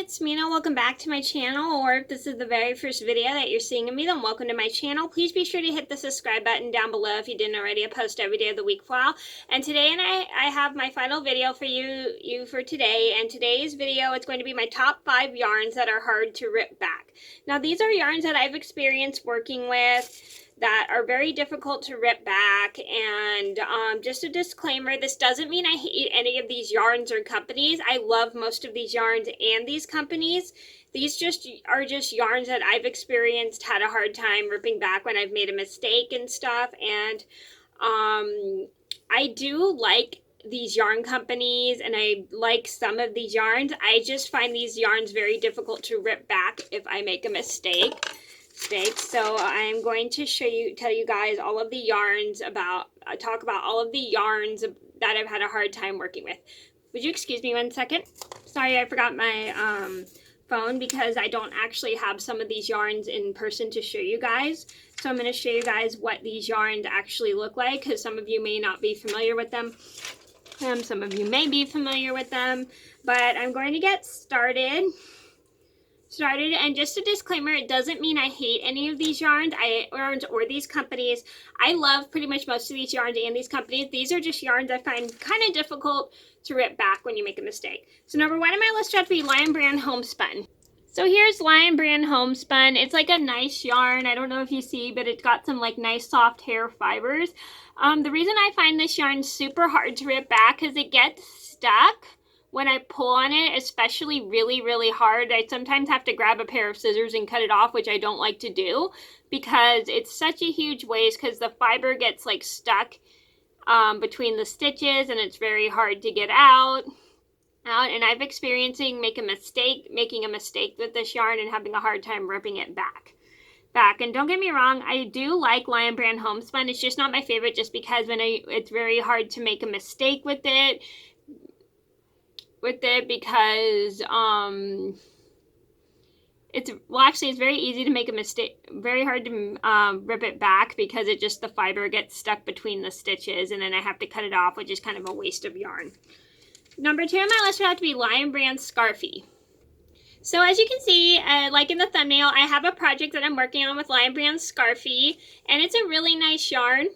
it's Mena. Welcome back to my channel, or if this is the very first video that you're seeing of me, then welcome to my channel. Please be sure to hit the subscribe button down below if you didn't already. I post every day of the week for a while. And today I have my final video for you for today. And today's video, it's going to be my top 5 yarns that are hard to rip back. Now these are yarns that I've experienced working with that are very difficult to rip back. And just a disclaimer, this doesn't mean I hate any of these yarns or companies. I love most of these yarns and these companies. These are just yarns that I've experienced, had a hard time ripping back when I've made a mistake and stuff. And I do like these yarn companies and I like some of these yarns. I just find these yarns very difficult to rip back if I make a mistake. So I'm going to tell you guys all of the yarns talk about all of the yarns that I've had a hard time working with. Would you excuse me 1 second? Sorry, I forgot my phone because I don't actually have some of these yarns in person to show you guys. So I'm going to show you guys what these yarns actually look like, because some of you may not be familiar with them. Some of you may be familiar with them, but I'm going to get started. And just a disclaimer, it doesn't mean I hate any of these yarns or these companies. I love pretty much most of these yarns and these companies. These are just yarns I find kind of difficult to rip back when you make a mistake. So number 1 on my list has to be Lion Brand Homespun. So here's Lion Brand Homespun. It's like a nice yarn. I don't know if you see, but it's got some like nice soft hair fibers. The reason I find this yarn super hard to rip back is it gets stuck when I pull on it, especially really, really hard. I sometimes have to grab a pair of scissors and cut it off, which I don't like to do because it's such a huge waste because the fiber gets like stuck between the stitches and it's very hard to get out. And I've experienced making a mistake with this yarn and having a hard time ripping it back. And don't get me wrong, I do like Lion Brand Homespun. It's just not my favorite just because it's very hard to make a mistake with it. Because it's very easy to make a mistake, very hard to rip it back because the fiber gets stuck between the stitches and then I have to cut it off, which is kind of a waste of yarn. Number 2 on my list would have to be Lion Brand Scarfy. So as you can see, like in the thumbnail, I have a project that I'm working on with Lion Brand Scarfy, and it's a really nice yarn.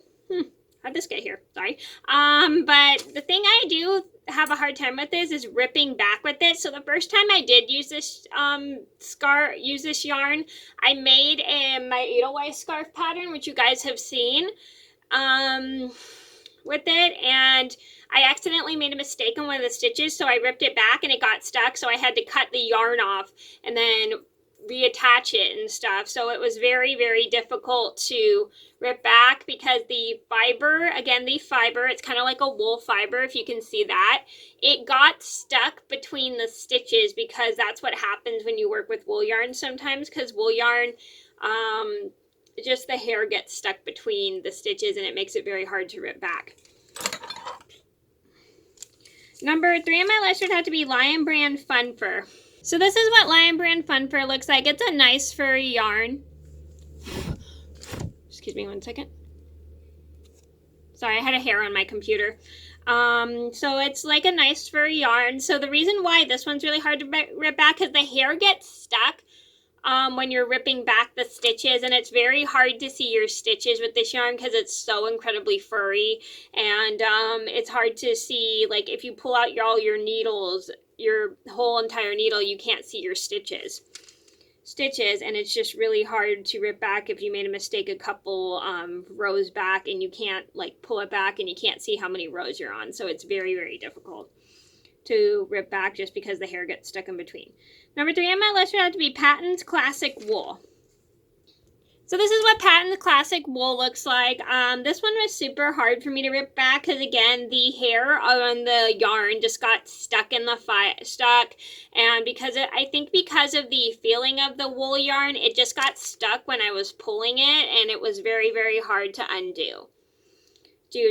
How'd this get here? Sorry. But the thing I do have a hard time with is ripping back with it. So the first time I did use this yarn, I made my Edelweiss scarf pattern, which you guys have seen with it, and I accidentally made a mistake on one of the stitches, so I ripped it back and it got stuck, so I had to cut the yarn off and then reattach it and stuff. So it was very, very difficult to rip back because the fiber, it's kind of like a wool fiber, if you can see that. It got stuck between the stitches because that's what happens when you work with wool yarn sometimes, because wool yarn, just the hair gets stuck between the stitches and it makes it very hard to rip back. Number 3 on my list would have to be Lion Brand Fun Fur. So this is what Lion Brand Fun Fur looks like. It's a nice furry yarn. Excuse me 1 second. Sorry, I had a hair on my computer. So it's like a nice furry yarn. So the reason why this one's really hard to rip back is the hair gets stuck when you're ripping back the stitches, and it's very hard to see your stitches with this yarn because it's so incredibly furry, and it's hard to see, like if you pull out all your needles, your whole entire needle, you can't see your stitches, and it's just really hard to rip back if you made a mistake a couple rows back and you can't like pull it back and you can't see how many rows you're on. So it's very, very difficult to rip back just because the hair gets stuck in between. Number 3 on my list would have to be Patin's Classic Wool. So this is what Patin's Classic Wool looks like. This one was super hard for me to rip back because again, the hair on the yarn just got stuck in the and I think because of the feeling of the wool yarn, it just got stuck when I was pulling it, and it was very, very hard to undo.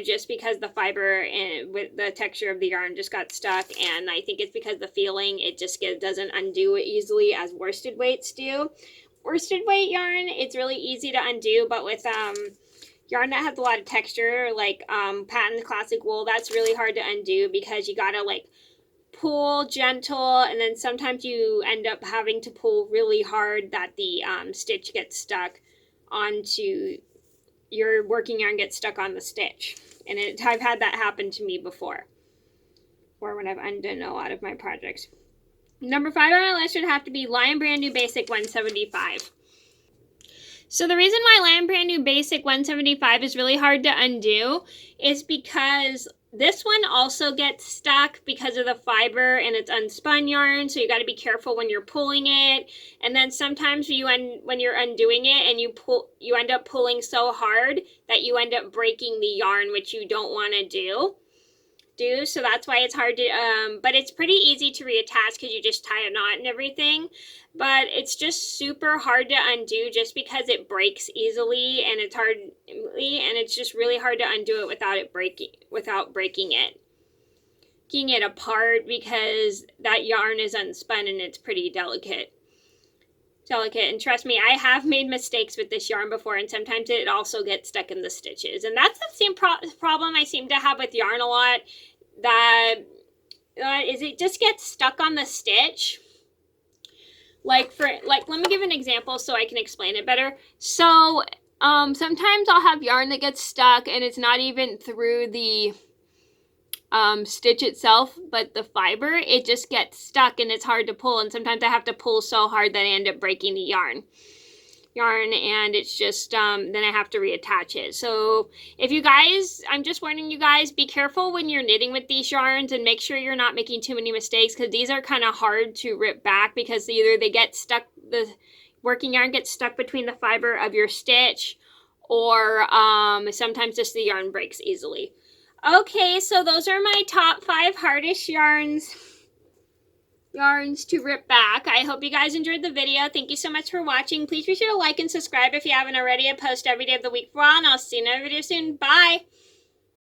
Just because the fiber and with the texture of the yarn just got stuck, and I think it's because the feeling, it just doesn't undo easily as worsted weights do. Worsted weight yarn, it's really easy to undo, but with yarn that has a lot of texture, like Patin's Classic Wool, that's really hard to undo because you gotta like pull gentle, and then sometimes you end up having to pull really hard that the stitch gets stuck onto your working yarn, gets stuck on the stitch. And I've had that happen to me before, or when I've undone a lot of my projects. Number 5 on my list would have to be Lion Brand New Basic 175. So the reason why Lion Brand New Basic 175 is really hard to undo is because this one also gets stuck because of the fiber, and it's unspun yarn, so you got to be careful when you're pulling it. And then sometimes when you're undoing it and you end up pulling so hard that you end up breaking the yarn, which you don't want to do. So that's why it's hard to but it's pretty easy to reattach because you just tie a knot and everything. But it's just super hard to undo just because it breaks easily, and it's just really hard to undo it without breaking it. Taking it apart because that yarn is unspun and it's pretty delicate. And trust me, I have made mistakes with this yarn before, and sometimes it also gets stuck in the stitches. And that's the same problem I seem to have with yarn a lot, that is it just gets stuck on the stitch. Let me give an example so I can explain it better. So sometimes I'll have yarn that gets stuck and it's not even through the stitch itself, but the fiber, it just gets stuck and it's hard to pull, and sometimes I have to pull so hard that I end up breaking the yarn, and it's just then I have to reattach it. So if you guys, I'm just warning you guys, be careful when you're knitting with these yarns and make sure you're not making too many mistakes, because these are kind of hard to rip back because either they get stuck, the working yarn gets stuck between the fiber of your stitch, or sometimes just the yarn breaks easily. Okay, so those are my top 5 hardest yarns to rip back. I hope you guys enjoyed the video. Thank you so much for watching. Please be sure to like and subscribe if you haven't already. I post every day of the week for a while, and I'll see you in another video soon. Bye!